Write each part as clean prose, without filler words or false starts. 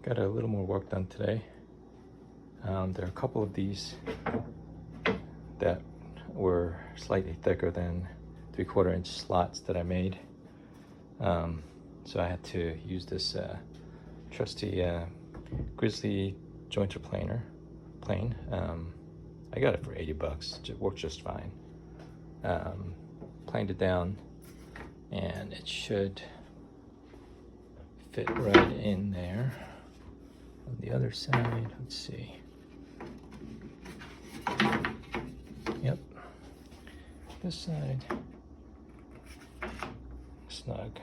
Got a little more work done today. There are a couple of these that were slightly thicker than 3/4 inch slots that I made. So I had to use this trusty Grizzly jointer plane. I got it for 80 bucks. It worked just fine. Planed it down and it should fit right in there. On the other side, let's see. Yep. This side, snug,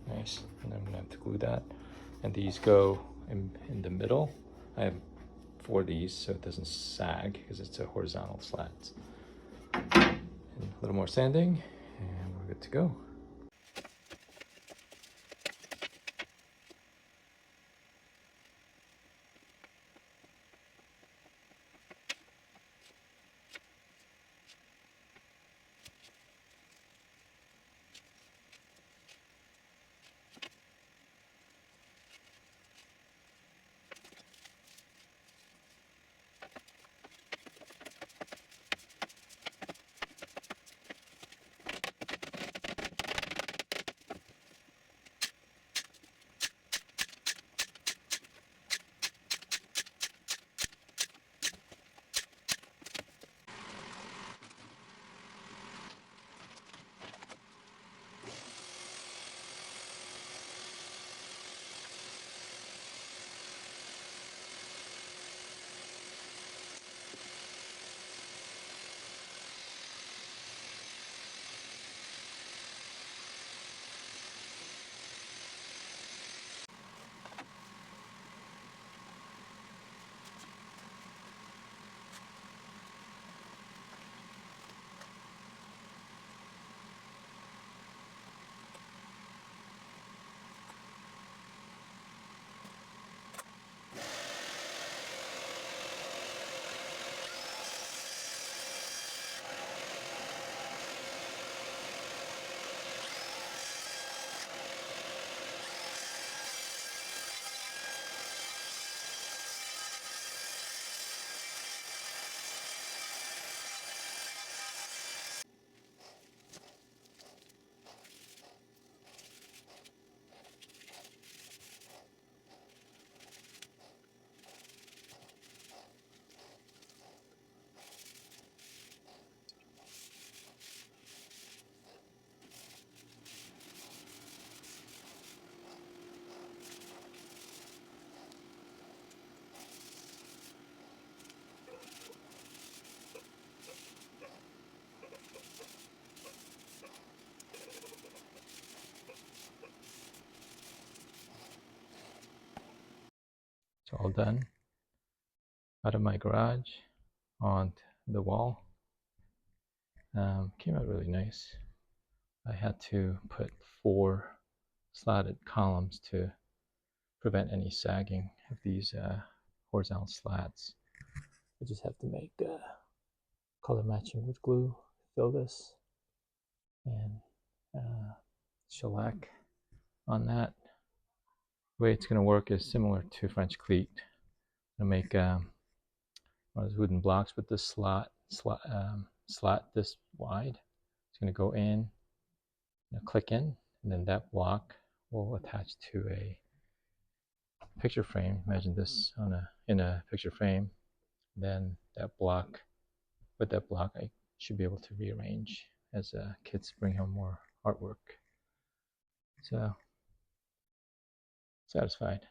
nice. And I'm gonna have to glue that. And these go in the middle. I have 4 of these so it doesn't sag because it's a horizontal slat. And a little more sanding, and we're good to go. all done out of my garage on the wall. Came out really nice. I had to put 4 slatted columns to prevent any sagging of these horizontal slats. I just have to make color matching wood glue, fill this, and shellac on that. The way it's going to work is similar to French Cleat. I'm going to make one of those wooden blocks with this slat this wide. It's going to go in, click in, and then that block will attach to a picture frame. Imagine this in a picture frame. Then that block, with that block, I should be able to rearrange as kids bring home more artwork. So, satisfied.